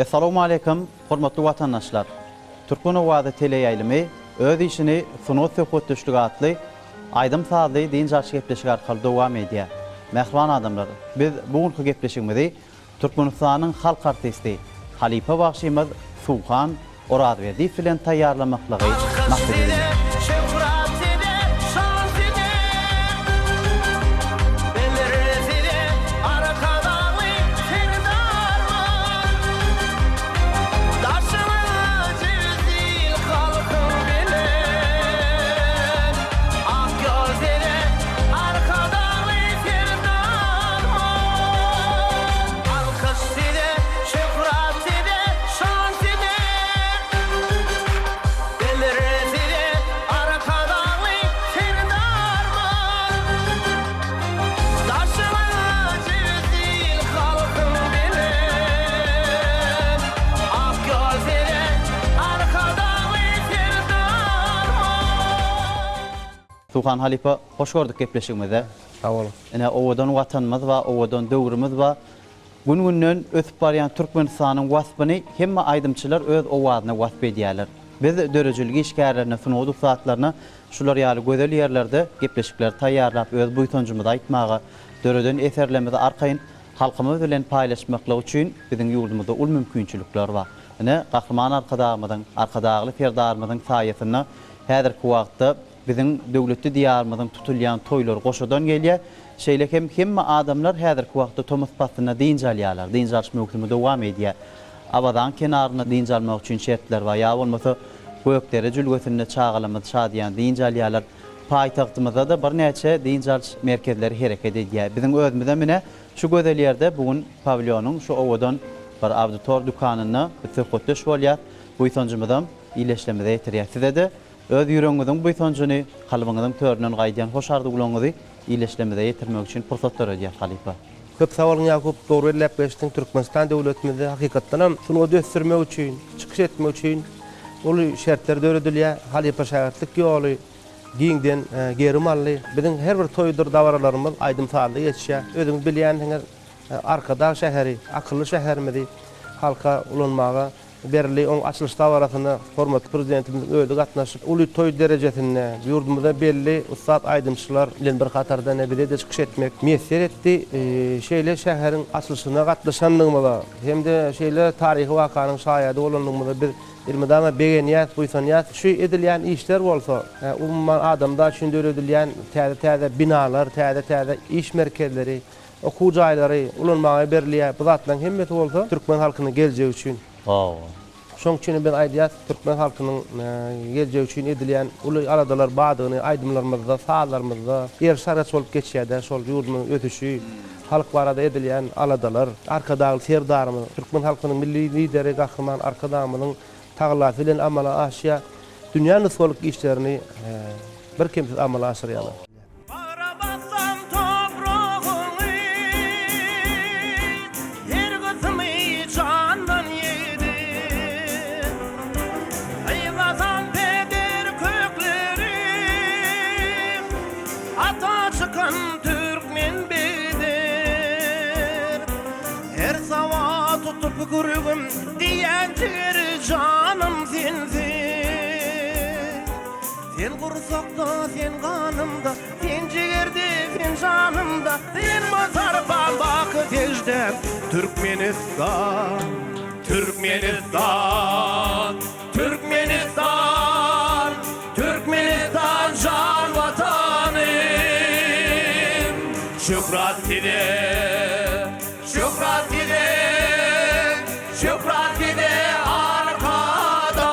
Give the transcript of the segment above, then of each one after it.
Assalamu alaikum, hormatly vatandaşlar. Türkmen Owady teleýaýlymy öz işini sunup söhbetleşigi atly aýdym saly diň jarşy gepleşigi arkaly dowam edýär. Mehriban adamlar, biz bugünkü gepleşigimizi Türkmenistanyň halk artisti Halipa Bagşymyz Suhan Oradberdi bilen taýýarlamaklygy maksat edildi. Suhan Halipa, hoş gördük gepleşigimizde. Sağ olun. Ene owadan watanymyz we owadan döwrümüz we gün-günden ötüp barýan Türkmenistanyň wasbyny hemme aýdymçylar öz owadyna wasp edýärler. Biz dörejilik işgärlerine sunuduk saatlaryna şular ýaly gözel ýerlerde gepleşikler taýýarlap öz buýtonjymyzy aýtmagy, döreden eserlerimizi arkaýyn halkymyz bilen paýlaşmaklygy üçin biziň ýurdumyzda ul mümkinçilikler bar. Ene gahryman arkadagy ferdarmyzyň saýasyna häzirki wagtda bizim döwletli diýarymyzyň tutulýan toýlary goşadan gelýär. Şeýle hemme adamlar häzirki wagtda Tomas pastyna diň alýarlar. Diň alýaş möhkemi dowam edýär. Abadan kenaryna diň almak üçin şertler bar. Ýa bolmasa gökdere jülgesinde çağalamy şadýan diň alýarlar. Paýtagtymyzda da bir näçe diň alýaş merkezleri hereket edýär. Bizim özümizde mine şu gözel ýerde bugün pavilyonyň şu owadan bir auditor dukanyny söhbetleş bolýar. Bu ýetenjimizden ileşlemede ýetirýär. Size de öz ýüregiňiziň bu ýetenjini kalbyňyzyň töründen gaýdýan hoşardyklaryňyzy ileşlemede ýetirmek üçin pursat berýär Halipa. Köp sawalyň ýakup dogry elläp geçdiň Türkmenistan döwletimizde hakykatdan hem şunu ödüstirmek üçin, çykyş etmek üçin ol şertler döredilýär. Halipa şäherlik ýoly giňden geri mally. Biziň her bir toýdur dawaralarymyz aýdym saly geçýär. Özüňiz bilýän arkada şäheri, akylly şäherimizi halka ulanmaga berli on açılış davarasyna hormatly prezidentimiz öýde gatnaşyp uly toý derejesinde ýurdumyzda belli ustad aýdymçylar bilen bir katarda nebede çykyş etmek meser etdi. Şeýle şäheriň açylışyna gatnaşanlygymyza hemde şeýle taryhy wakanyň şaýady bolanlygymyza bir ilmidama begeniyat, buýsanýat şu edilýän işler bolsa, umman adamda üçin döredilýän täze binalar, täze iş merkezleri, okuw jaýlary ulanmaga berilýär. Bu zatlaryň hemmeti bolsa Türkmen halkynyň geljegi üçin. Şoň üçin ben aýdýar Türkmen halkynyň geljegi üçin edilýän uly aradalar badygyny aýdymlarymyzda, sağlarymyzda ýer-şarat bolup geçýär-de şol ýurdumyň ötüşi, halk barada edilýän aladalar, arkadagy serdarmy, Türkmen halkynyň milli lideri gahryman arkadamynyň taglafy bilen amala aşýa dünýä nysgalyk işlerini bir kimsiz amala aşyrýarlar. Gurugum diýendir canım sensin. Sen gursakda, sen ganymda, sen jigerde, sen janymda, sen mazar baky tejde. Türkmenistan, Türkmenistan, Türkmenistan, Türkmenistan jan watanım. Şükrat sile, şükrat sile. Şükrat gide arkada.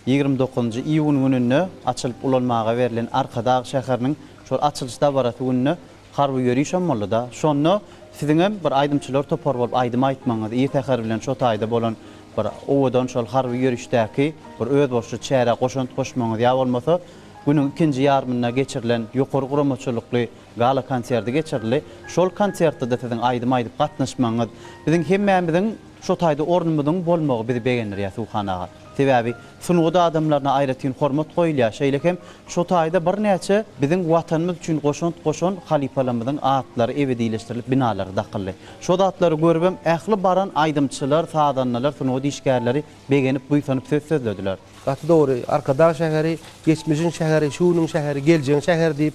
29 iýun gününe açylyp ulanmaga berilen Arkadagy şäheriniň şol açylış dabarasy gününe harby ýörüş boldy da. Şonu siziň hem bir aýdymçylar topar bolup aýdym aýtmaňyz, iyi täher bilen şo taýda bolan bir owadan şol harby ýörüşdäki bir öz boşy çäre goşant goşmaňyz ýa bolmasa günüň ikinji ýarmyna geçirilen ýokary guramaçylykly gala konserti geçirildi. Şol konsertde de siziň aýdym aýdyp gatnaşmaňyz biziň hemmemiziň şo taýda ornumyzyň bolmagy bizi begenler ýa Suhan aga. Sebäbi sunuda adamlarına aýratyn hormat goýulýar. Şeýlekem şo taýda bir näçe biziň watanymyz üçin goşon halipalarymyzyň atlary ebedileşdirilip binalary dakyldy. Şo atlary görübem ähli baran aýdymçylar, sadanlar, sunuda işgärleri begenip buýsanyp söz sözlediler. Gatı doğru. Arkada şäheri, geçmişin şäheri, şunuň şäheri, geleceğin şäher diýip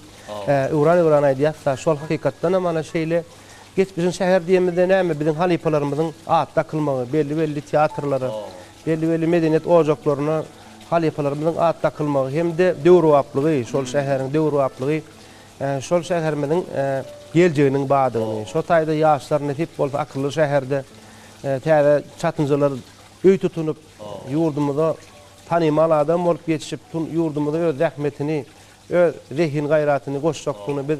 uran aýdýar. Şol hakykatdan mana şeýle geçmişin şäher diýemizde näme biziň halipalarymyzyň at takylmagy, belli teatrlary, belli medeniýet ojaklaryna halipalarymyzyň at takylmagy hemde döwrwaplygy, şol şäheriň döwrwaplygy, şol şäherimiziň geleceğiniň badygyny. Şo taýda ýaşlar netip bolup akylly şäherde täze çatynjylar öý tutunup ýurdumyzda tanymal adam bolup geçip ýurdumyzda öz rahmetini, öz rehin gayratyny goşjakdygyny biz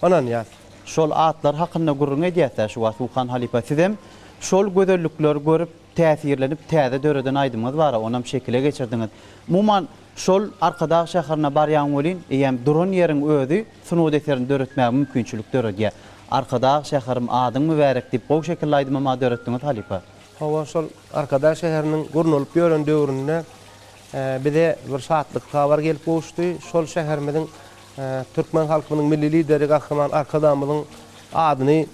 onan ýa. Şol atlar hakynda gurrun edýär şu Wasukan halipa sizem şol gözellikler görüp täsirlenip täze döreden aýdymyz bar, onam şekile geçirdiňiz. Muman şol arkada şäherine barýan bolyn, eýem duran ýeriň özü sunuda eserini döretmäge mümkinçilik döredýär. Arkada şäherim adyň mübarek diýip bu şekilde aýdyma döretdiňiz halipa. Hawa şol arkada şäheriniň gurnulyp ýören döwründe bize bir saatlyk habar gelip goşdy. Şol şäherimiziň Türkmen halkynyň milli lideri Gahraman Arkadamyň adyny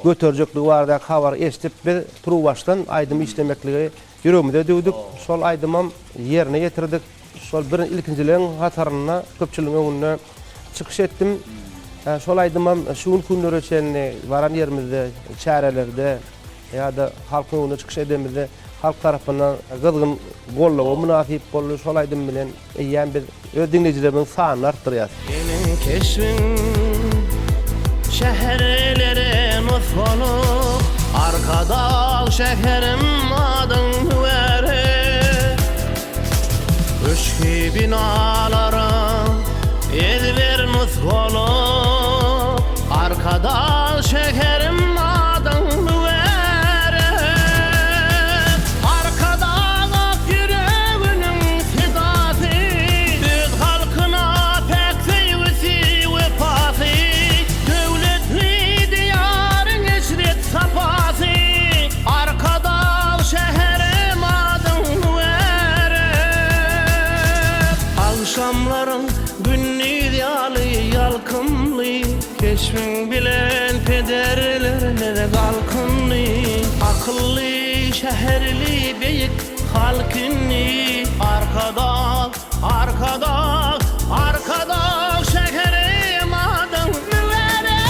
göterjekli barda habar eşitip biz Trubaşdan aýdym işlemekligi ýüregimizde döwdük. Şol aýdymam ýerine getirdik. Şol bir ilkinjilerin hataryna köpçüligiň öňünde çykyş etdim. Şol aýdymam şu günler öçenli baran ýerimizde, çärelerde ýa-da halkyň öňüne çykyş edemizde halk tarapyndan gızgın gollagy münasip boldy. Şol aýdym bilen ýa bir öz dinleyijilerimiň sanyny artdyrýar. Senin keşfin şehirlere nusfolup arkada şehrim adın vere Öşki binalarım ezber nusfolup arkada şehrim adın vere Arkada yüreğinin sedası düz halkına pek sevgisi vefası Devletli diyarın eşret safası Arkada şehrim adın vere Akşamların günlü yalı yalkınlı Keşfin bilen pederlerine kalkınlı Akıllı şehirli beyik halkınlı Arkada şehrim adın vere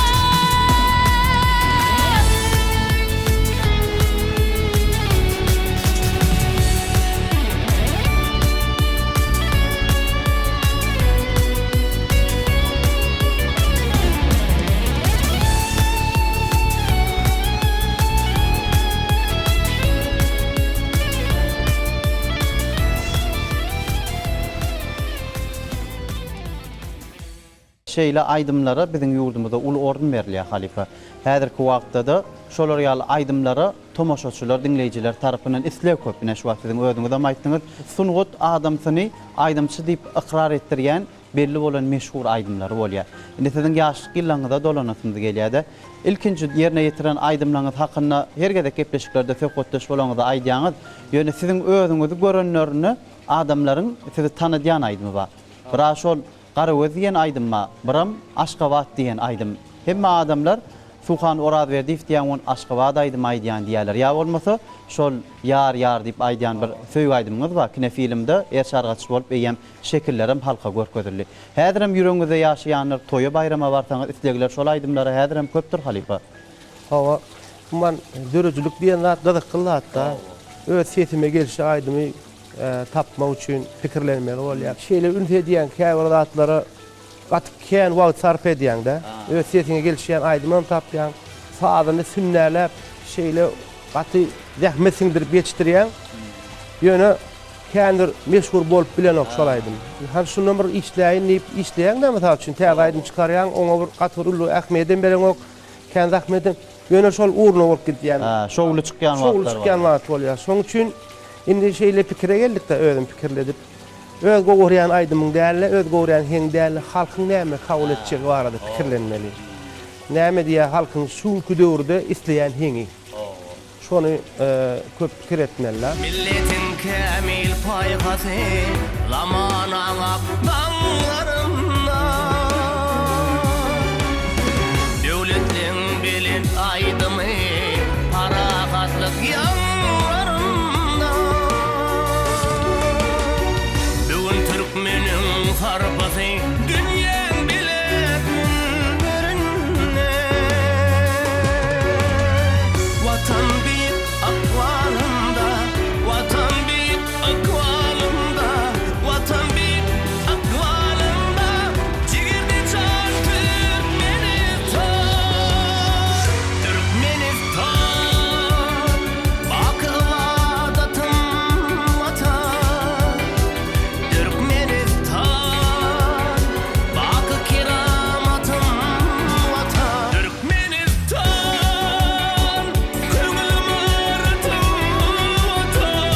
Şeýle aýdymlara biziň ýurdumyzda ul ordun berilýär halipa. Häzirki wagtda da şolar ýaly aýdymlara tomoşaçylar, dinleýijiler tarapyndan islew köp. Ine şu wagt siziň özüňiz hem aýtdyňyz. Sungut adamsyny aýdymçy diýip ikrar etdirýän belli bolan meşhur aýdymlary bolýar. Indi siziň ýaşlyk ýyllaryňyzda dolanasynız gelýär-de. İlkinji ýerine ýetiren aýdymlaryňyz hakynda hergede kepleşiklerde söhbetleş bolanyňyzy aýdýaňyz, ýöne siziň özüňizi görenlerini adamlaryň sizi tanydýan aýdymy bar. Bira şol Garagöz diýen aýdymma, biram Aşgabat diýen aýdym. Hemme adamlar Suhan Orazberdiýew diýen on Aşgabat aýdym aýdýan diýerler. Ýa bolmasa şol ýar diýip aýdýan bir söýgü aýdymyz bar. Kine filmde erşargaçy bolup eýem şekillerim halka görkezildi. Häzirem ýüregiňizde ýaşaýanlar toýa bayrama barsaňyz islegler şol aýdymlara häzirem köpdür halipa. Hawa man dörejülik diýen zat gyzykly hatda öz sesime gelişi aýdymy tapma üçin pikirlenmeli bolýar. Şeýle ünse diýen käbir zatlara gatyp kän wagt sarf edýäňde, öz sesine gelişýän aýdymam tapýan, sadyny sünnäläp şeýle gaty zähmet siňdirip ýetişdirýän. Ýöne kändir meşhur bolup bilen okşal aýdym. Har şundan bir işleýän, işleýän näme taýdan üçin täze aýdym çykarýan, oňa bir gatyr uly ähmiýetem beren ok, kän zähmetim ýöne şol urna bolup gitýän. Şoğlu çykýan wagtlar. Şoğlu çykýan wagt bolýar. Şoň üçin indi şeýle pikire geldik de özüm pikirledip öz gowryan aýdymyň däli, öz gowryan heň däli halkyň näme kabul etjegi barada pikirlenmeli. Näme diýe halkyň şu döwürde isleýän heňi. Şonu köp pikir etmeliler. Milletin kamil paykasy zamana dağlarında döwletliň bilen aýdymy parakatlyk ýanlarında bugün türkmeniň harpasy dünýäň bilen berinde watan büyük akwalında watan büyük akwalında watan büyük akwalında jigirde çal Türkmenistan bakıvadatım vatan Türkmenistan bakı kiramatım vatan Türkmenistan köňülüm aratım vatan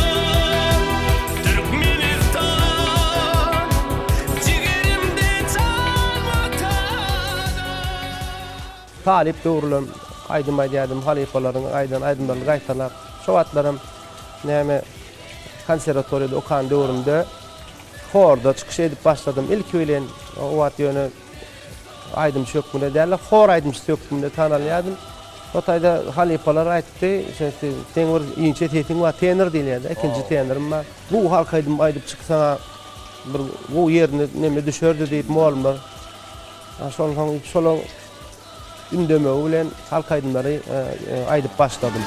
Türkmenistan jigirimde çal vatan Talip doğrulan aydın aydın halifalaryň aydınlaryny gaýtalap şowatlarym näme konservatoriyada okan döwrümde horda çykyş edip başladım. İlk bilen o wagt ýöne aydym şökmüne däl, hor aydym şökmüne tanalýadym. O taýda halifalar aýtdy, sen bir ýinçe tetiň we tenor diýilýär, ikinji tenorum bar. Bu halk aydym aýdyp çyksaňa bir bu ýerine näme düşerdi diýip molmar. Şol ündeme bilen halk aydymlary aýdyp başladım.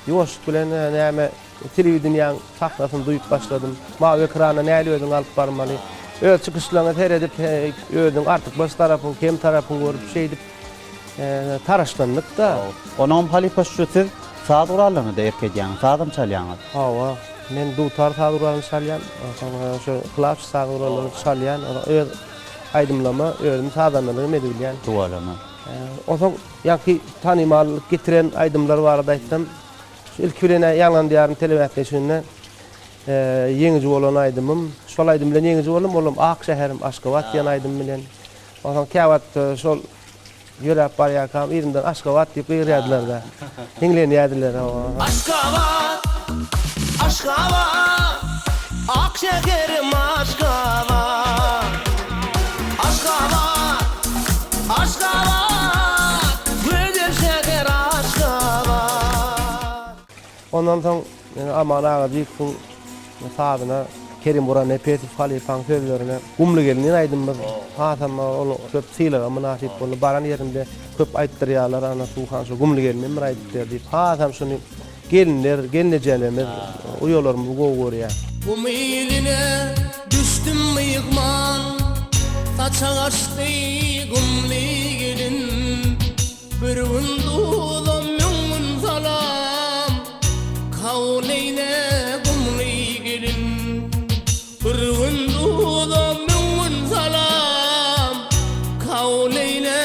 Ýoş bilen näme telewizioniýaň sahnasyny duýup başladım. Mawy ekrana näle özüň alyp barmaly. Öz çykyşlaryny teredip özüň artyk baş tarapyň, kem tarapyny görüp şeýdip taraşlandyk da. Onuň halifa şu siz saat urallyny da erkedýän, saatym çalýaňyz. Hawa, men dutar saguralyny çalýan, şu klaps saguralyny çalýan, öz aýdymlama, özüm sadanlygyny medilýän. Duwalama. Oňa ýa-ki tanymallyk getiren aýdymlar barada aýtdym. İlk birine ýalan diýarym telewizionyna ýeňiji bolan aýdymym. Şol aýdym bilen ýeňiji bolam, olam Ak şäherim Aşgabat diýen aýdym bilen. Oňa käwat şol ýörep barýakam ýerinden Aşgabat diýip ýerýärdiler da. Hiňlenýärdiler. Aşgabat, Aşgabat, ak şekerim Aşgabat, Aşgabat, Aşgabat, güzel şeker Aşgabat. Ondan soň aman ağa diýip sahabyna Kerim Buran Epetip halifaň sözlerine gumly gelinen aýdymyz. Hatam ol köp sylaga münasip bolup baran ýerinde köp aýtdyrýarlar ana şu gumly gelinen bir aýdypdyr diýip hatam şunu gelinler, gelinjelerimiz uýalarymyz gowy Bu miline düştüm mıyıkman Taça kaçtı gumli gelin Bir vundulam yungun salam Kavleyne gumli gelin Bir vundulam yungun salam Kavleyne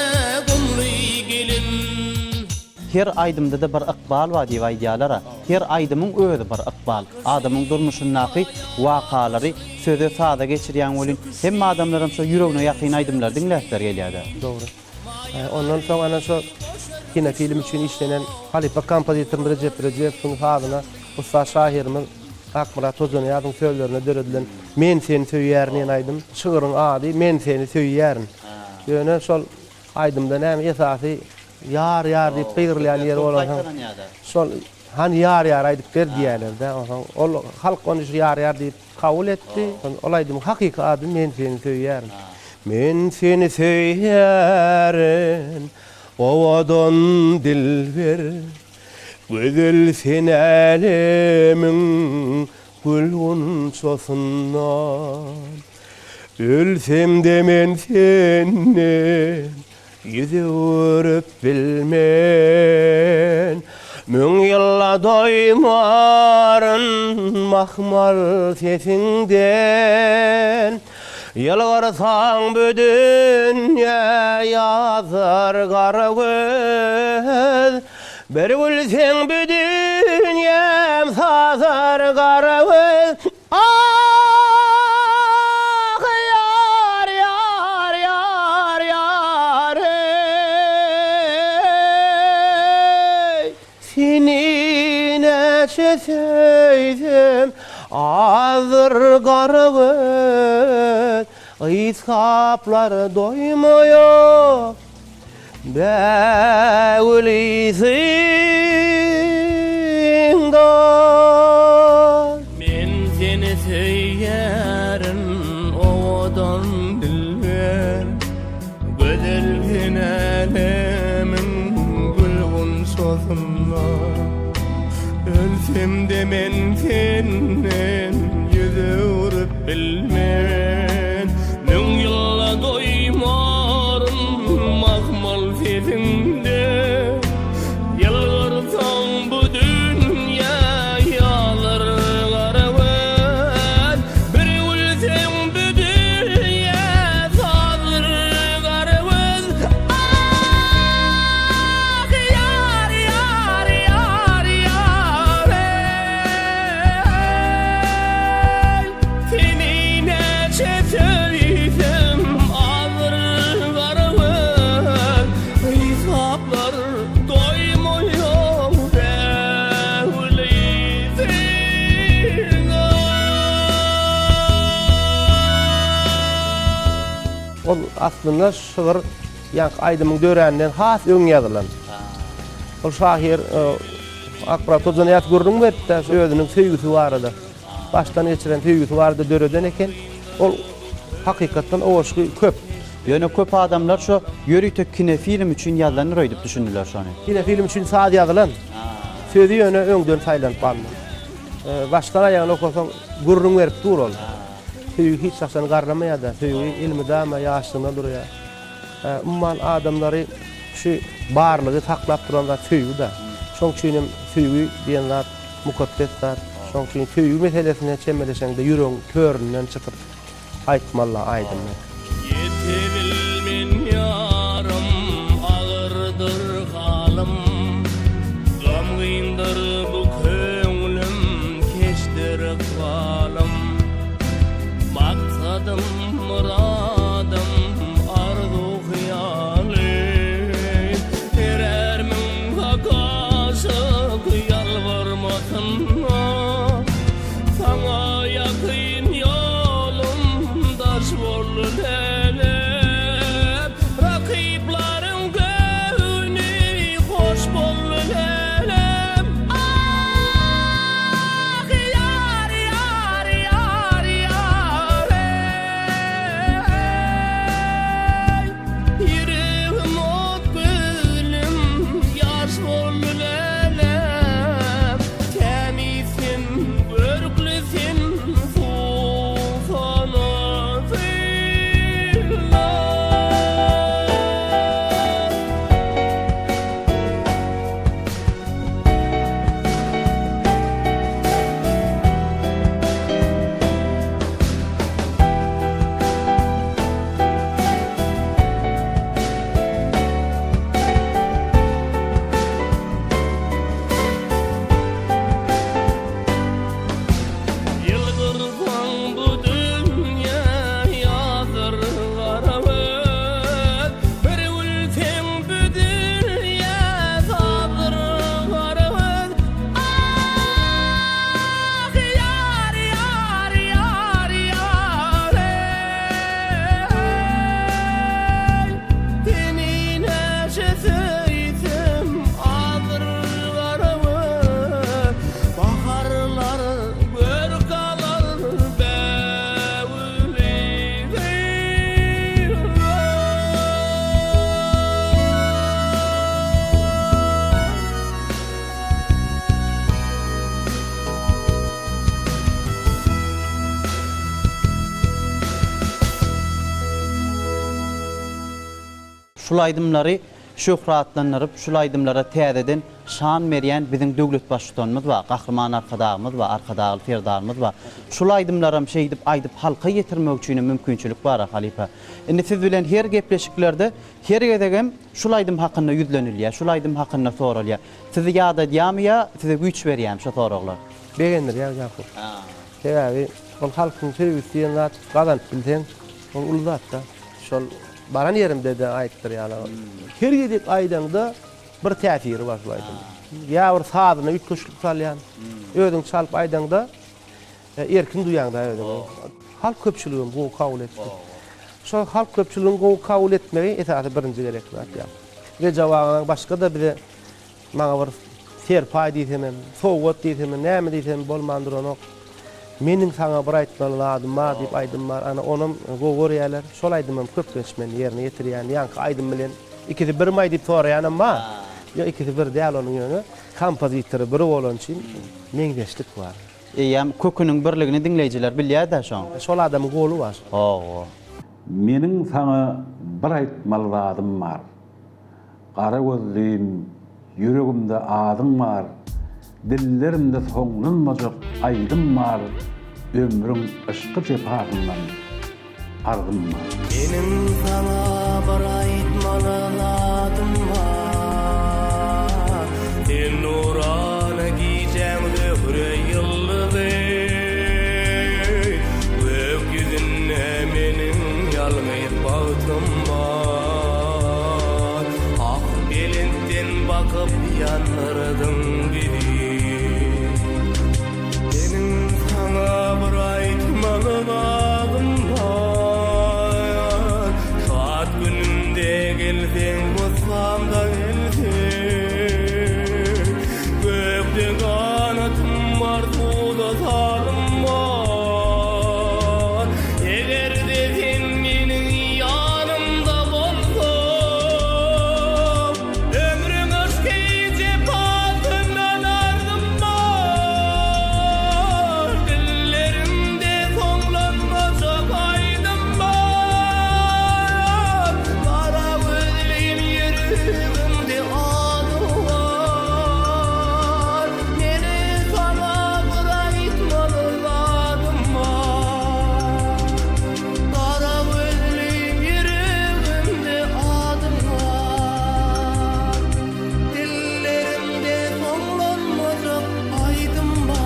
gumli gelin Her aydymda da bir ykbal bar diýip aýdýarlar. Her aydymyň özü bir ykbal. Adamyň durmuşyndaky wakalary söze sada geçirýän bolun. Hemme adamlaryň şu ýüregine ýakyn aydymlar diňläpler gelýär. Doğru. Ondan soň ana şu kino film üçin işlenen halifa kompozitor Recep Recep'in hadyna usta şahirimiz Akmurat Ozan ýazyň sözlerine döredilen men seni söýýärin aýdym. Şygyryň ady men seni söýýärin. Ýöne şol aýdymda näme esasy yar diýip peýirlän ýer bolan. Şol han yar aýdyp berdiýärler de. Ol halk onu yar diýip kabul etdi. Ol aýdym hakyky ady men seni söýýärin. Men seni söýýärin, owadan dilber, güzel sen elimiň gülgunçasyndan. Ölsem de men seni yüzü vurup bilmen, Müň ýylla doýmaryn mahmal sesinden Yalvarsaň büdün ýazar gara göz Bir bilseň büdün ýem sazar gara göz Ah yar yar yar yar ey Seni neçe söýsem azır gara göz İskaplar doymuyor Bäwlisin da Men seni söýärin owadan dilber Gözelgin alemin gülgün sozunda Ölsem de men senden yüze urup bilmen Müň ýylla doýmaryn mahmal sesinde Yalvarsaň bu dünýä ýalar gara göz Bir ölseň bu dünýä sazır gara göz Ah yar yar yar yar ey Seni neçe söýsem azır gara göz İskaplar doymuyor bäwlisin Ol aslında şıgır ýa Aýdymyň dörändiň has öň ýazylan. Ol şahyr Akbar Tozan ýat görüň berdi, özüniň söýgüsi barada. Baştan geçiren söýgüsi barada döreden eken. Ol hakykatdan owaşky köp. Ýöne köp adamlar şu ýörükde kine film üçin ýazlanýar diýip düşündiler şonu. Yine film üçin saat ýazylan. Söýdi ýöne öňden saýlanyp bardy. Baştan aýagyny okasaň görüň berip dur ol. Söýgü hiç saçan garramaýa da, söýgü ilmidama ýaşlygyna durýar. Umman adamlary şu barlygy taklap duranlar söýgü da. Şoň üçin söýgü diýen zat mukaddes zat. Şoň üçin söýgü meselesine çemeleşeňde ýüregiň köründen çykyp aýtmalla aýdymlar. Yetebilmen yarım ağırdır halim Gam gyndyr bu köňlüm keşdir ykbalym Maksadım muradım arzu hyýalim Erermin hakaşyk ýalvarmasyn Saňa ýakyn ýolum daş bollulelep Rakiplarym göwni hoş bollulelep Ah yar yar yar yar ey Yüreğim ot gülüm yaş bollulelep Temisin börklisin fufana Yılgırsan bu dünya ýazyr gara göz Bir ölseň bu dünya sazır gara göz Ah yar yar yar yar ey Seni neçe söýsem azır gara göz Baharlar börk alar Şul aýdymlary şöhratlanıp şul aydımlara täzeden şan berýän biziň döwlet başçylarymyz we gahrman arkadaşlarymız we arkadaşly ferdarymız we şul aydymlara şey dip aýdyp halka ýetirmek üçin mümkinçilik bar halipa. Indi siz bilen her gepleşiklerde her gedegem şul aydym hakynda ýüzlenilýär, şul aydym hakynda soralýar. Sizi ýada edýärmi, size güç berýärmi şu soraglar? Begendir ya Jakob. Sebebi ol halkyň sevgisiýen zat gazanp bilsen, ol ul zat da. Şol baran yerimde de aýtdyr ýaly. Her gedip aýdanda bir täsiri bar şol aýdym. Ya bir sazyna ütköşlük salýan. Özüň çalyp aýdanda erkin duýanda öýdüm. Halk köpçüligim bu kabul etdi. Şol halk köpçüligini bu kabul etmegi esasy birinji gerek zat ýa. Ve jawabyna başga da bir maňa bir serpay diýsem, sowgat diýsem, näme diýsem bolmandyr onu. Meniň saňa bir aýtmaly ladym bar diýip aýdym bar. Ana onuň gogorýarlar. Şol aýdymam köp geçmeni ýerine ýetirýän ýanky aýdym bilen ikisi bir may diýip soraýan amma ýa ikisi bir däl onuň ýöne kompozitori biri bolan üçin meňdeşlik bar. Eýem köküniň birligini dinleýijiler bilýär-de şoň. Şol adamyň golu bar. Oo. Meniň saňa bir aýtmaly ladym bar. Gara gözlüm, yüregimde adım var. Dillerimde soňlanmajak aýdym bar. Ömrüm ışky jeparyndan argym bar. Benim sana bir aýtmaly ladym bar. Sen nurana giýjem öhre ýyldyzy. Gökyüzünde meniň ýalňyz bagtym bar. Ak belenden bakyp ýanyrdyň bizi. Benim sana bir aýtmaly ladym bar. Saat gününde gelseň bolsam da gelseň. Gökde kanatym bar, suda salym bar. Egerde sen meniň ýanymda bolsaň, ömrüň öşkeýje patyndan ardım bar. Dillerimde soňlanmajak aýdym bar. Gara gözlüm ýüregimde adım var. Meni sana bir aýtmaly ladym bar. Gara gözlüm ýüregimde adım var. Dillerimde soňlanmajak aýdym bar.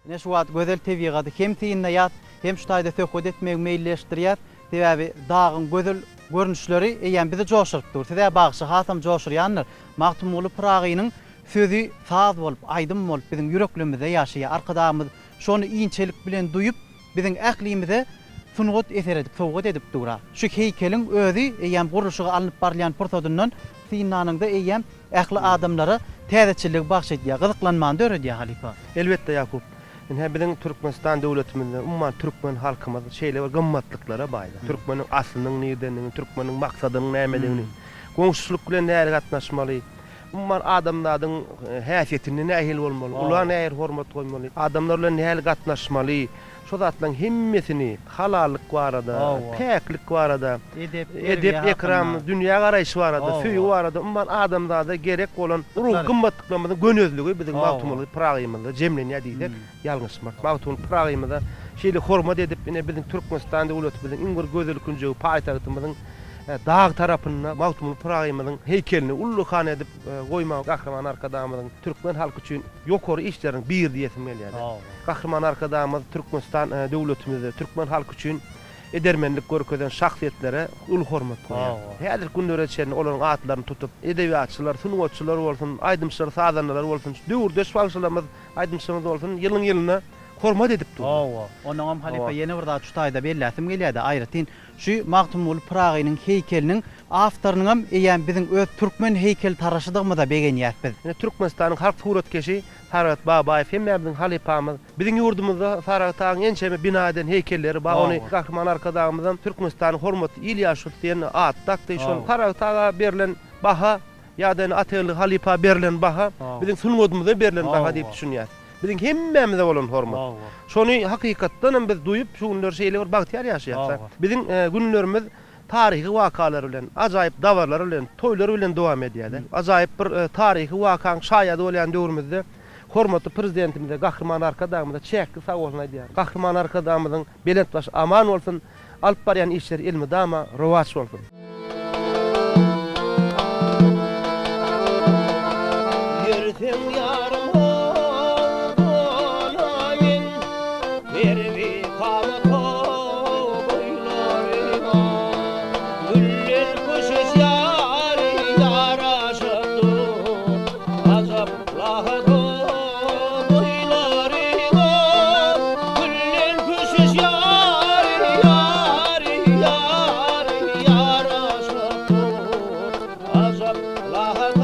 Ne şu wagt gözel tebigaty hem tiýinde ýat, hem şu taýda söhbet etmek meýilleşdirýär. Sebäbi dagyň gözel görnüşleri eýen bizi joşurypdyr. Size bagşy hasam joşurýanlar. Magtumly Pragynyň sözü saz bolup, aýdym bolup biziň yüreklerimizde ýaşaýar. Arkadaşymyz şonu iňçelik bilen duýup, biziň äklimize sunugat eser edip, sowgat edip durar. Şu heykeliň özü eýen gurulşyga alınıp barlayan pursadyndan Sinanyňda eýen äkli adamlara täzeçilik bagş edýär, gyzyklanman döredýär halifa. Elbette Yakup. Ine biziň Türkmenistan döwletimizde umman türkmen halkymyz şeýle bir gymmatlyklara baýda. Türkmeniň aslynyň nerdenini, türkmeniň maksadyny nämeligini, goňşuluk bilen näme gatnaşmaly. Umman adamlaryň häsiýetini nähil bolmaly, ular näher hormat goýmaly, adamlar bilen nähil gatnaşmaly. Şu zatlaryň hemmesini halallyk barada, päklik barada, edep ekram, dünýä garaýşy barada, süýü barada, umman adamlarda gerek bolan ruh gymmatlyklarymyzyň gönözlügi biziň Magtumly Pragyňymyzda jemlenýär diýilýär. Ýalňyşmak. Magtumly Pragyňymyzda şeýle hormat edip ine biziň Türkmenistan döwletimiziň iň bir gözel künjegi paýtagtymyzyň dağ tarapyna Magtumly Pragyňymyzyň heykelini ullukan edip goýmak gahrman arkadaşymyzyň türkmen halky üçin ýokary işleriň bir diýesim gelýär. Gahrman arkadaşymyz Türkmenistan döwletimizde türkmen halky üçin edermenlik görkezden şahsiýetlere ul hormat goýar. Häzir günlere çen olaryň atlaryny tutup edebiýatçylar, sunugatçylar bolsun, aýdymçylar, sazanlar bolsun, döwürdeş bagşylarymyz, aýdymçylar bolsun, ýylyň hormat edip durýar. Onuň halifa ýene bir daha şu taýda belläsim gelýärdi. Aýratyn şu Magtumly Pragynyň heykeliniň awtorynyň hem eýen biziň öz türkmen heykel taraşydygmy da begenýär biz. Türkmenistanyň halk suratkeşi Farhat Babaýew hem biziň halifamyz. Biziň ýurdumyzda Farhat'ın ençeme binaden heykelleri bar. Ony gahrman arkadaşymyzdan Türkmenistanyň hormat Ilýaşow diýen at takdy şol Farhat'a berilen baha ýa-da atyrly halifa berilen baha biziň sunuwydymyza berilen baha diýip düşünýär. Bizim hemmemize bolan hormat. Şonu hakykatdan biz duyup şu günler şeyler bagtyar ýaşaýar. Bizim günlerimiz tarihi wakalar bilen, ajaýyp dawarlar bilen, toýlar bilen dowam edýärler. Ajaýyp bir tarihi wakaň şaýady bolan döwrümizde hormatly prezidentimize, Gahrman arkadaşymyza çäkli sag bolsun aýdýar. Gahrman arkadaşymyzyň belentbaş aman bolsun, alyp barýan işler ilmi dama rowaj bolsun. Yürütüm yarım olayın, vervi kalıp boylarıma. Güller kuşuz yari yaraşıdı, azapladı boylarıma. Güller kuşuz yari yaraşıdı, azapladı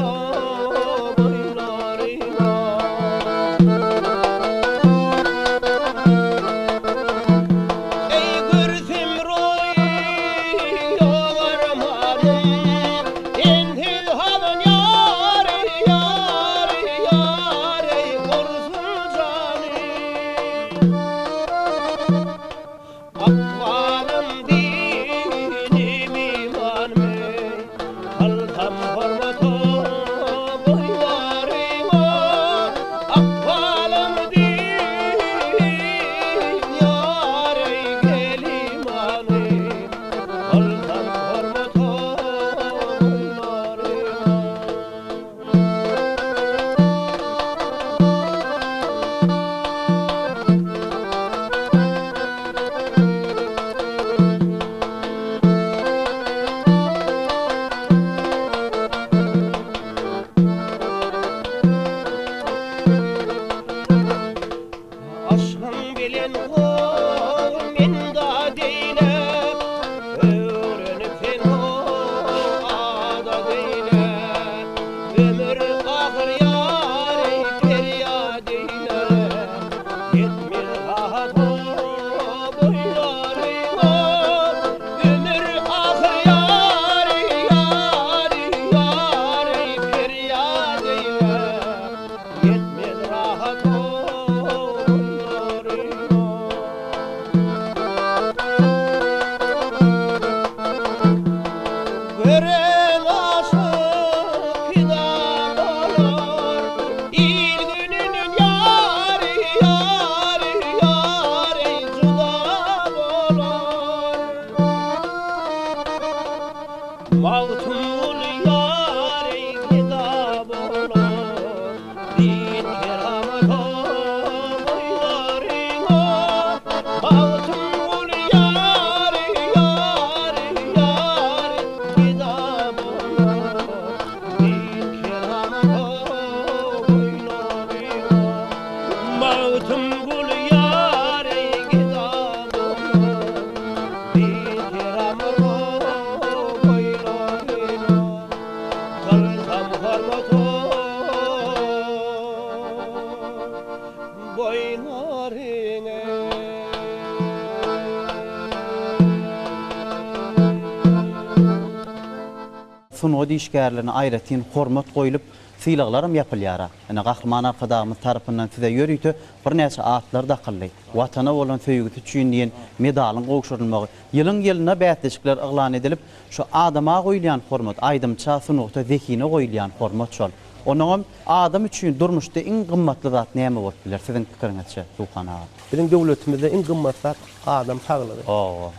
Sunugy işgärlerine aýratyn hormat goýulyp syýlaglarym ýapylýar. Ene Gahrman arkadaşymyz tarapyndan size ýörüýdi. Bir näçe atlar da kıldy. Watana bolan söýgüsi üçin diýen medalyň gowşurulmagy. Ýylyň ýylyna bätleşikler eglan edilip, şu adama goýulýan hormat, aýdymça sunukda zekine goýulýan hormat şol. Onuň adam üçin durmuşda iň gymmatly zat näme bolup biler? Siziň pikiriňizçe Tuğhan ağa. Bizim döwletimizde iň gymmat zat adam saglygy. Oo.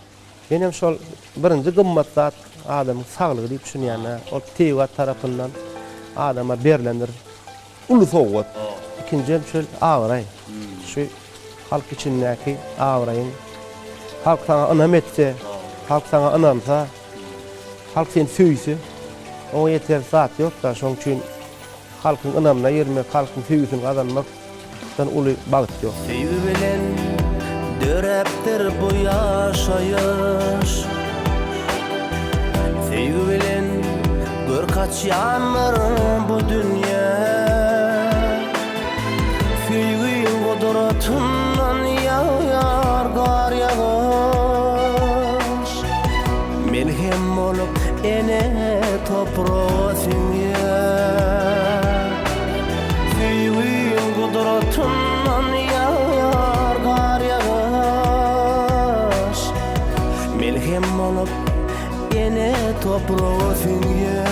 Benim şol birinji gymmat zat adamyň saglygy diýip düşünýärler. O teýwat tarapyndan adama berilendir. Ulu sowgat. İkinci şol awray. Şu halk içindäki awraýyň. Halk sana anam etse, halk sana anamsa, halk seni söýse, o yeter zat ýok da şoň üçin halkyň anamyna ýermek, halkyň söýgüsini gazanmakdan uly bagyt ýok. Sevgi bilen dörepdir bu yaşayış. Sevgi bilen gör kaçýanlar bu dünýä. Sevgiň gudratynyň ýağýar gar ýağış. Melhem bolup ene toprağa siňýär. Sevgiň gudratynyň toprağı sinye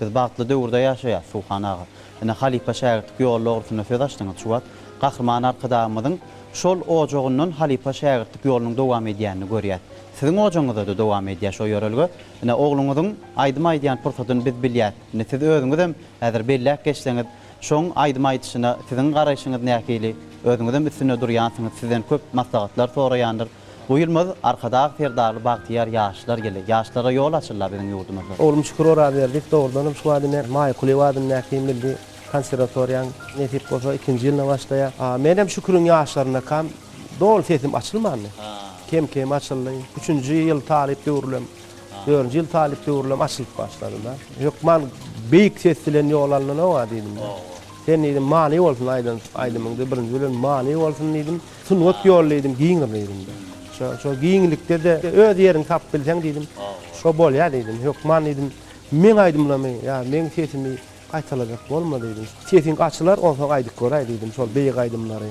Biz bagtly döwürde ýaşaýar Suhan ağa. Ene Halipa şähertlik ýol dogrusyna söz açdyňyz şuwat. Gahrman arkadamyzyň şol ojagynyň Halipa şähertlik ýolunyň dowam edýänini görýär. Siziň ojagyňyzda da dowam edýär şo ýörelge. Ene ogluňyzyň aýdym aýdýan pursatyny biz bilýär. Ene siz özüňiz hem häzir belläp geçseňiz, şoň aýdym aýdyşyna siziň garaýşyňyz näkili, özüňiz hem üstüne durýansyňyz, sizden köp maslahatlar soraýandyr. Bu ýylmyz arkada ferdarly bagtyar ýaşlar gele. Ýaşlara ýol açyllar biziň ýurdumyzda. Oğlum şükür ora verdik doğrudan şu adına May Kulevadyň näki milli konservatoriýaň netip bolsa 2-nji ýylyna başlaýar. Menem şükürüň ýaşlaryna kam dol sesim açylmany. Kem açyldy. 3-nji ýyl talip döwürlem. 4-nji ýyl talip döwürlem açylyp başlady da. Ýok man beýik ses bilen ýol alanyna o diýdim. Sen diýdim many bolsun aýdymyňdy 1-nji bilen many bolsun diýdim. Sunwat ýol diýdim, giňir diýdim. Şo giňlikde de öz ýerini tap bilseň diýdim. Şo bolýar diýdim. Ýok man diýdim. Men aýdymlamy, ýa men sesimi gaýtalajak bolmady diýdim. Sesiň açylar, onsoň aýdyk göräý diýdim. Şol beýik aýdymlary.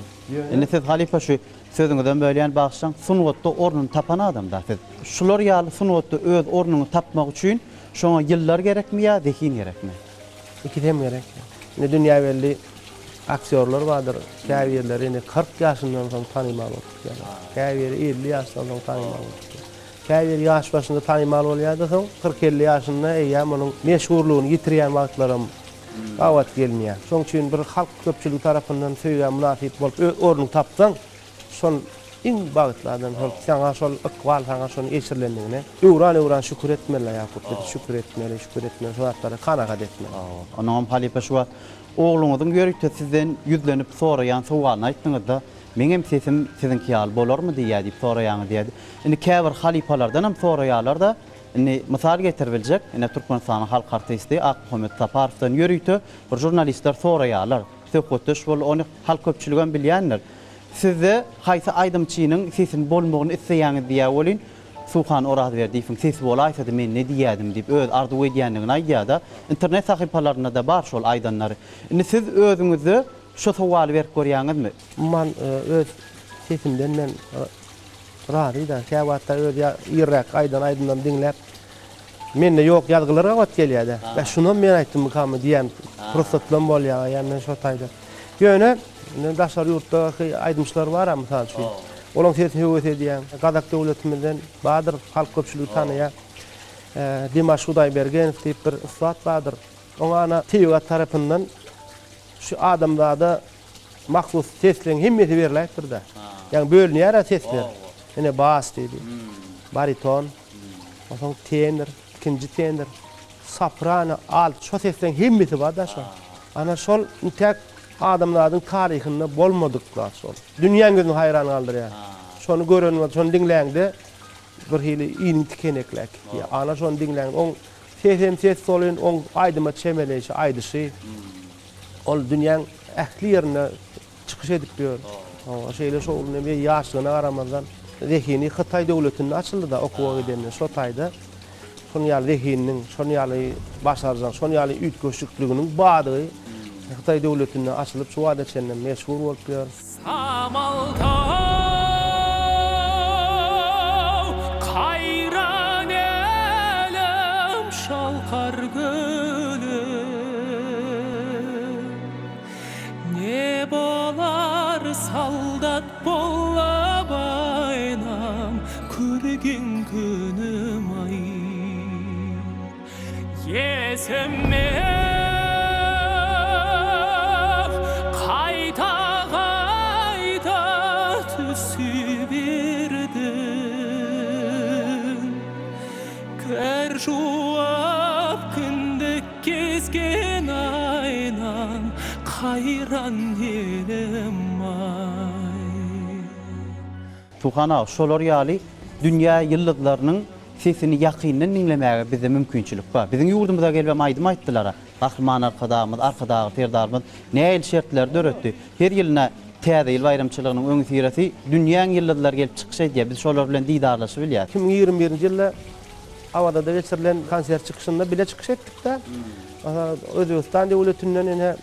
Ene siz Halipa şu sözüňizden bölýän bagşaň sunwatda ornuny tapan adamda siz. Şular ýaly sunwatda öz ornuny tapmak üçin şoňa ýyllar gerekmi ýa dehin gerekmi? İkidem gerek. Ne dünýä belli aktyorlar vardır. Käwirleri 40 ýaşyndan soň tanymal bolýar. Käwiri 50 ýaşdan soň tanymal bolýar. Käwir ýaş başynda tanymal bolýardy soň 40-50 ýaşynda eýär munyň meşhurlugyny ýitirýän wagtlarym gawat gelmeýär. Şoň üçin bir halk köpçüligi tarapyndan söýgän münasip bolup ornuny tapsaň, şol iň bagtlardan şol şol ikwal sana şonu eşirlendigine öwran şükür etmeli ýa-da şükür etmeli, şo wagtlara kanagat etmeli. Onuň Halipa şu ogluňyzyň ýörükde sizden ýüzlenip soraýan sowalyny aýtdyňyzda, meňem sesim sizinki ýaly bolarmy diýýär diýip soraýaňyz diýdi. Indi käbir halipalardan hem soraýarlar da, indi mysal getiribiljek, indi Türkmenistanyň halk artisti Ahmet Saparovdan ýörükde bir jurnalistler soraýarlar. Söhbetdeş bol ony halk köpçüligem bilýänler. Sizde haýsy aýdymçynyň sesini bolmagyny isleýäňiz diýä bolyn, Suhan orad berdi, sesi bolaýsa da men ne diýädim diýip öz arzu edýändigini aýdýar. İnternet sahypalaryna da bar şol aýdanlary. Indi siz özüňizi şu sowaly berip görýäňizmi? Man öz sesimden men rahat da şäwatda öz ýerek aýdan diňläp mende ýok ýazgylara wagt gelýärdi. Ve şunu men aýtdym kamy diýen pursatlar bolýar, ýani şo taýda. Ýöne daşary ýurtda aýdymçylar bar ha mysal üçin. Olaň sesini höwet edýän, Gadak döwletimizden badyr halk köpçüligi tanıýar. Dimash Hudaýbergen diýip bir üstad badyr. Oňa TV tarapyndan şu adamlarda maksus seslerin himmeti berilýär da. Yani bölünýär sesler. Ene bas diýdi. Bariton, oňa tenor, ikinji tenor, soprano, alt şo seslerin himmeti bar da şo. Ana şol tek adamlaryň taryhyny bolmadyklar şol. Dünýäň gözüni haýran galdyrýar. Şonu görenler, şonu diňläňde bir hili iň tikeneklek. Ana şonu diňläň, oň ses solyn, oň aýdyma çemeleşi, aýdyşy. Ol dünýäň ähli ýerine çykyş edip ýör. O şeýle şol näme ýaşlygyna garamazdan zehini Hytaý döwletinde açyldy da okuwa gidenler şo taýda. Şonu ýaly zehiniň, şonu ýaly başarjak, şonu ýaly üýtgeçlikliginiň badygy Hytaý döwletinde açylyp şu wada çenden meşhur bolup ýör. Hayran elem şalkar gölüm, ne bolar saldat bollabaynam kürgin günüm ay. Yesem kayta tüsübirdim, kerşuap kündek gezgen aynan hayran yerim ay. Tuğana şolar ýaly dünýä ýyldızlarynyň sesini ýakyndan dinlemäge bize mümkinçilik bar. Biziň ýurdumyza gelbem aýdym aýtdylar. Gahrman arkadağımız, arkadağı terdarımız näil şertler döretdi. Her ýylyna täze ýyl bayramçylygynyň öňü siresi dünýäň ýyldızlar gelip çykşy diýe biz şolar bilen didarlaşyp bilýär. 2021-nji ýylda awada da geçirilen konsert çykyşynda bile çykyş etdik da. Özbekistan döwletinden ene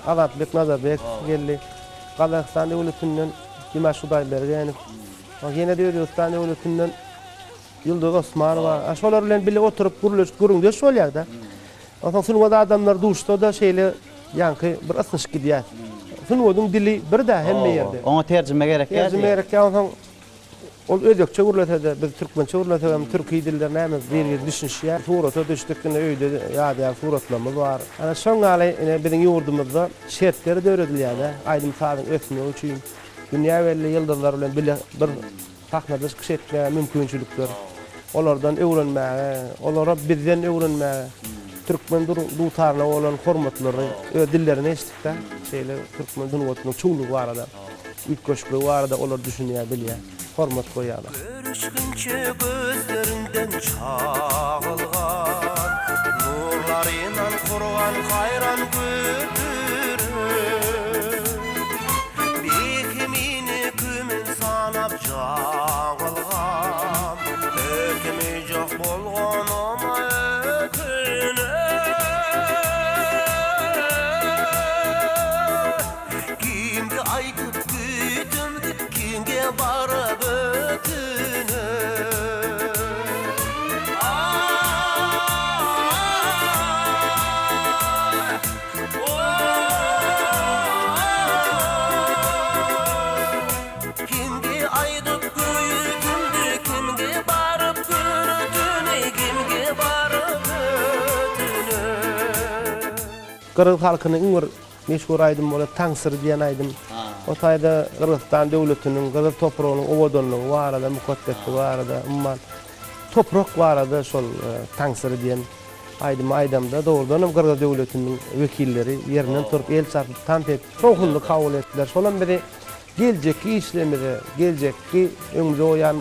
Agapbek Nazarbek geldi. Kazakistan döwletinden Dimash Şudaýbergen. Ýene de Özbekistan döwletinden Yıldız Osmanova. Şolar bilen bile oturup gurulýar şolýar da. Şunu da adamlar duşda da şeýle ýanky bir ısınç gidýär. Şunu dili bir de hemme ýerde. Ona terjime gerek ýa. Terjime gerek ýa. Ol özekçe gurulýar, biz türkmençe gurulýar, türki dilleri näme bir düşünýär. Surata düşdükde öýde ýa-da suratlarymyz bar. Ana şoňaly biziň ýurdumyzda şertleri döredilýär da. Aýdym saýyň ösmegi üçin dünýä belli ýyldızlar bilen bir tahnada çykyş etmäge mümkinçilikler. Olardan öwrenmäge, olara bizden öwrenmäge. Türkmen dutarına olan hormatlary, dillerini eşitdi. Şeýle türkmen dünýäsiniň çoğulugy barada, ýetgeçligi barada olar düşünýär, bilýär, hormat goýarlar. Görüşgünçe gözlerinden çağılgan nurlarından kurgan hayran götürür Bekimini kümin sanap çağılgan Ökümü çok bolgan ama Kimge aytıp gütümdü, kimge barıp ötünü Kimge aytıp gütümdü, kimge barıp ötünü Kimge barıp ötünü Kırgız halkynyň bir meşhur aýdym bolar, Taňsyr diýen aýdym. O taýda Kırgızstan döwletiniň, Kırgız topragynyň owadanlygy barada, mukaddesliği barada, umman toprak barada şol Taňsyr diýen aýdymda dogrudan Kırgız döwletiniň wekilleri ýerinden turup el çarpyp tanpet, çoğullyk kabul etdiler. Şolan biri geljekki işlemede, geljekki öňümizde oýan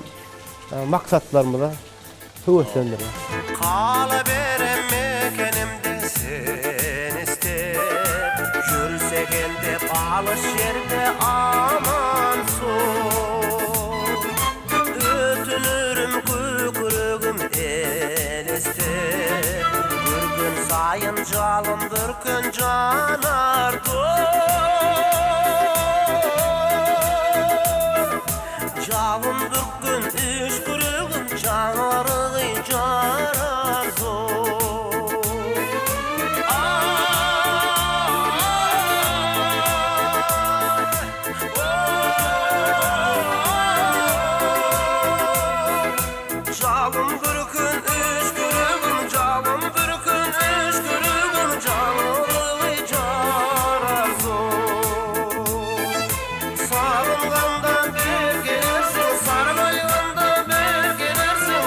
maksatlarymyza höwetlendirler. Kala berem mekenimde sen istep Yürüsegende alış yerde aman sol Ötünürüm kükürügüm el istep Bir gün sayın calımdır gün canar Calımdır gün üçkürügüm canarıgı canar zor Calım gürkün üçkürügüm calım gürkün üçkürügüm canarıgı canar zor Sarılgandan bir gelirsin sarmaygandan bir gelirsin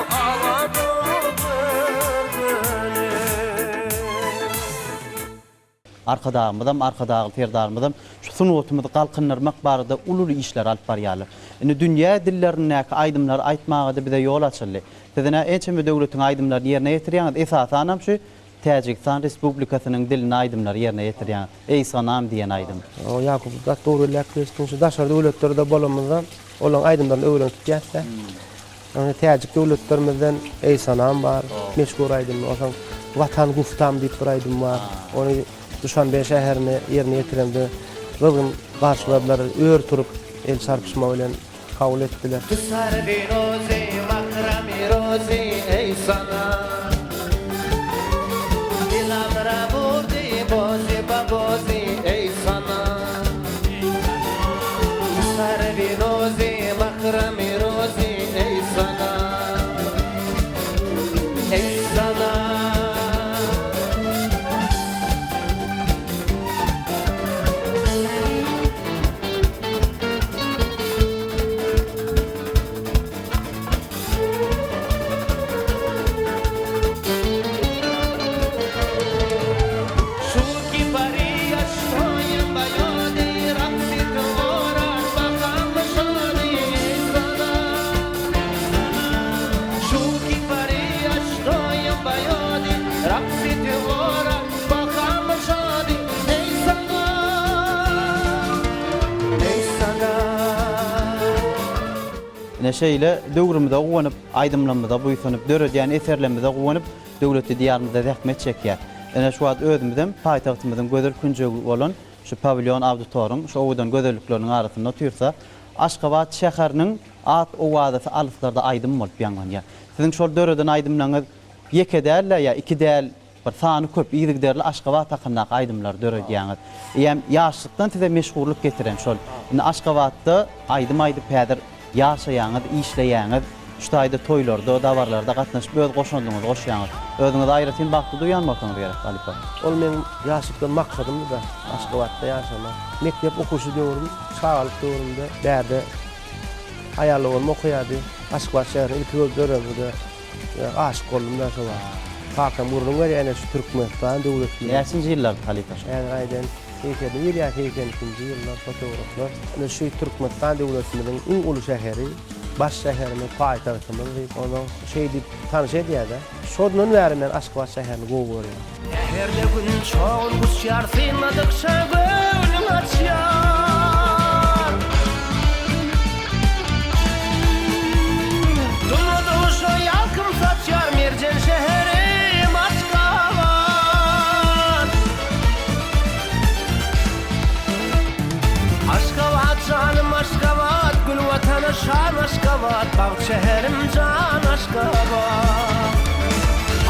Arkadağımızam, arkadağı terdarımızam şu sunwatymyzy galkynyrmak barada ululu işler alyp barýarlar. Indi dünýä dillerine aýdymlar aýtmaga da bize ýol açyldy. Sizine ençeme döwletiň aýdymlar ýerine ýetirýän esasanam şu Täjikistan Respublikasynyň dilini aýdymlar ýerine ýetirýän Eýsanam diýen aýdym. O Ýakup da dogry läpleşdiň şu daşary döwletlerde bolamyzda olan aýdymlarny öwrenip ýetdi. Ony Täjik döwletlerimizden Eýsanam bar, meşhur aýdym. Osaň Watan Guftam diýip bir aýdym bar. Ony Duşanbe şäherine ýerine ýetirende Kızgın karşıladılar, öğür turup el çarpışma bilen kabul ettiler. Sarbi rozi, makrami rozi, ey sana Dilamra burdi, bozi babozi, ey sana Sarbi rozi, makrami rozi, ey sana Ey sana ine şeýle döwrümde gowanyp, aýdymlamyda buýsanyp, döredýän eserlemide gowanyp, döwleti diýarymyzda zähmet çekýär. Ene şu wagt özümizden, paýtagtymyzyň gözel künjegi bolan şu pavilyon auditorium, şu owdan gözellikleriniň arasynda otursa, Aşgabat şäheriniň at owadaty alyslarda aýdym bolup ýangan ýa. Siziň şol döreden aýdymlaryňyz ýeke däl ya iki däl bir sany köp ýygyk derli Aşgabat hakynda aýdymlar döredýäňiz. Ýem ýaşlykdan tize meşgullyk getiren şol. Indi Aşgabatda aýdym-aýdy päder ýaşaýaňyz, işleýäňiz, şu aýda toýlarda, dawarlarda gatnaşyp öz goşandyňyz, goşýaňyz. Özüňiz aýratyn bagty duýanmasyňyz gerek Halipa. Ol meniň ýaşlykdan maksadym da Aşgabatda ýaşamak. Mektep okuşy döwrüm, şagalyk döwrümde bäde aýalygym okuýardy. Aşgabat şäherine ilk döwrümde aşyk boldum da şoňa. Hakan burnum var ýa-ni şu Türkmenistan döwleti. Ýaşynjy ýyllar Halipa. Aýdan heykel ýa 82-nji ýyllar fotoğraflar. Ana şu Türkmenistan döwletiniň iň uly şäheri, baş şäherine paýtagtymy onu şey dip tanışy diýär-de. Şondan bäri men Aşgabat şäherini gowy görýän. Herle gün çoğul kuşyar sıymadıkça gönlüm açyar. Dumladı uşo yalkım saçyar merjen şeherim Aşgabat. Aşgabat canım Aşgabat, gül vatanı şan Aşgabat, bağ şeherim can Aşgabat.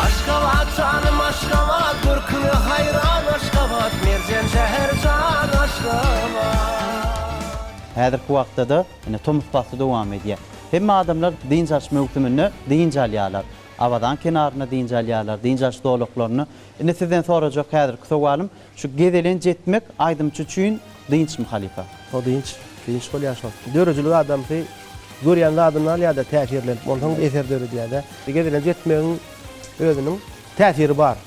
Aşgabat canım Aşgabat, görküne hayran Aşgabat, merjen şäher can Aşgabat. Häzirki wagtda da ine Tomus basy dowam edýär. Hemme adamlar din jaş mögtümini din jalýarlar. Awadan kenaryna din jalýarlar, din jaş dowlaklaryny. Ine sizden sorajak häzirki sowalym, şu gedelen jetmek aýdymçy üçin dinçmi Halipa? O dinç bolýar şol. Dörejilik adamdy görýän adamlar ýa-da täsirlenip, ondan eser döredýär-de. Gedelen jetmegiň özünün täsiri bar.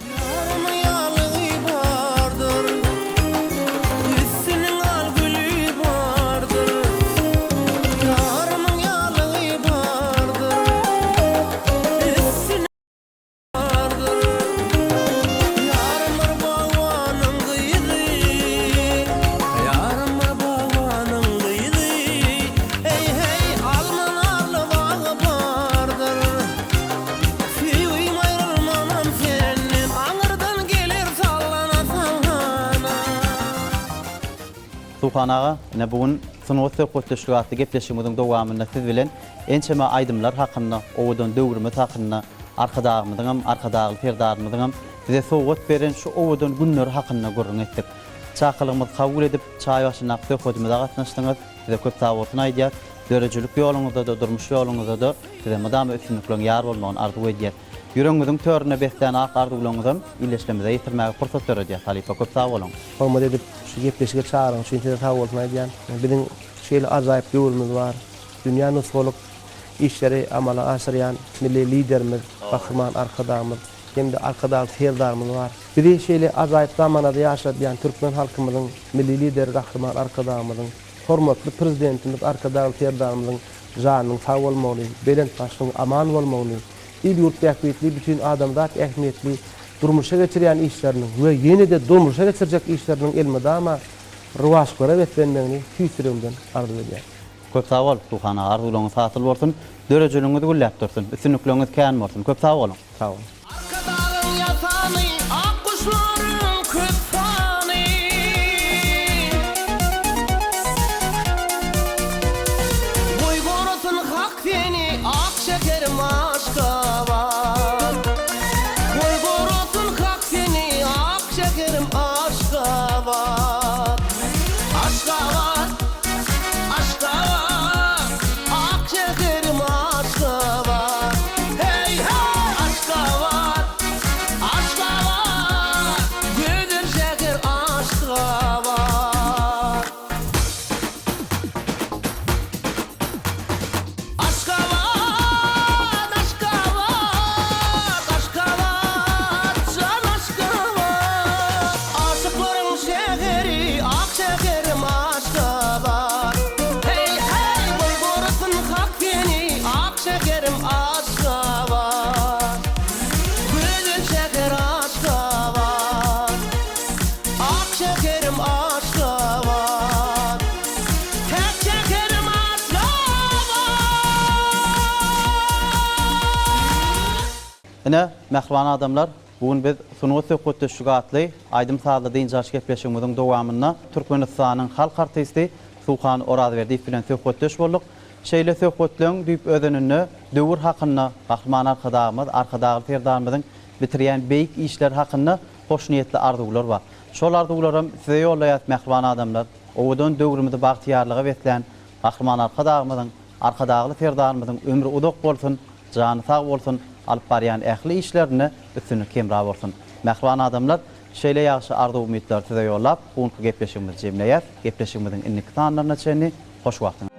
Tuğhan ağa, ne bugün sınıf söhbetleşikatı gepleşimizin dowamında siz bilen ençeme aýdymlar hakynda, owdan döwrümüz hakynda, arkadagymyzyň, arkadagy perdarymyzyň bize sowgat beren şu owdan günler hakynda gurrun etdik. Çakylygymyzy kabul edip, çaý başyna söhbetimizde gatnaşdyňyz. Size köp sag bolsun aýdýar. Dörejilik ýoluňyzda da, durmuş ýoluňyzda da size madam üstünlikleň ýar bolmagyny arzu edýär. Yüreğimizin törüne besleyen ak arzularımızdan iyileşmemize yitirmeye fırsat vereceğiz. Halipa köp sağ olun. Olmadı edip şu gepleşike çağırın, şu internete sağ olsun diyen. Bizim şeyle acayip yolumuz var. Dünya nusfoluk işleri amala asıryan milli liderimiz, kahraman arkadağımız, hem de arkadağı serdarımız var. Bir de şeyle acayip zamanada yaşayan Türkmen halkımızın milli lideri kahraman arkadağımızın, hormatlı prezidentimiz arkadağı serdarımızın canının sağ olmalı, belent başının aman olmalı. İl yurt ehmiyetli bütün adamlar ehmiyetli durmuşa geçiren işlerinin ve yeni de durmuşa geçirecek işlerinin elmede ama rıvaş görev vermeni tüysürümden arzu ediyor. Köp sağ ol. Tuğhan'a arzularınız hasıl olsun. Dörecülüğünüz güllep dursun. Üstünlüklüğünüz kâyan olsun. Köp sağ olun. Sağ olun. Arkadağın yatanı, ak kuşların köptanı. Boy gorotun hak deni, ak şekerim Aşgabat. Boy gorotun hak deni, ak şekerim Aşgabat. Aşgabat, Aşgabat, ak şekerim Aşgabat. Hey hey Aşgabat. Ine mehriban adamlar, bugün biz sunuğu söhbetde şugatly, aydym sağlı diýinjaş gepleşigimiziň dowamyna Türkmenistanyň halk artisti Suhan Orazberdiýew bilen söhbetdeş bolduk. Şeýle söhbetleň düýp özenini, döwür hakyna, gahryman arkadagy ferdarymyzyň bitirýän beýik işler hakyna hoş niýetli arzuwlar bar. Şol arzuwlarym size ýollaýar mehriban adamlar. Owadan döwrümizde bagtyarlyga wetlen gahryman arkadagy ferdarymyzyň ömrü uzak bolsun, jany sag bolsun, alyp barýan ähli işlerini üstüne kemra bolsun. Mehriban adamlar, şeýle ýaşy arzu umytlar size ýollap, bugünkü gepleşigimizi jemleýär. Gepleşigimiziň innik sanlaryna çenli hoş wagtyň.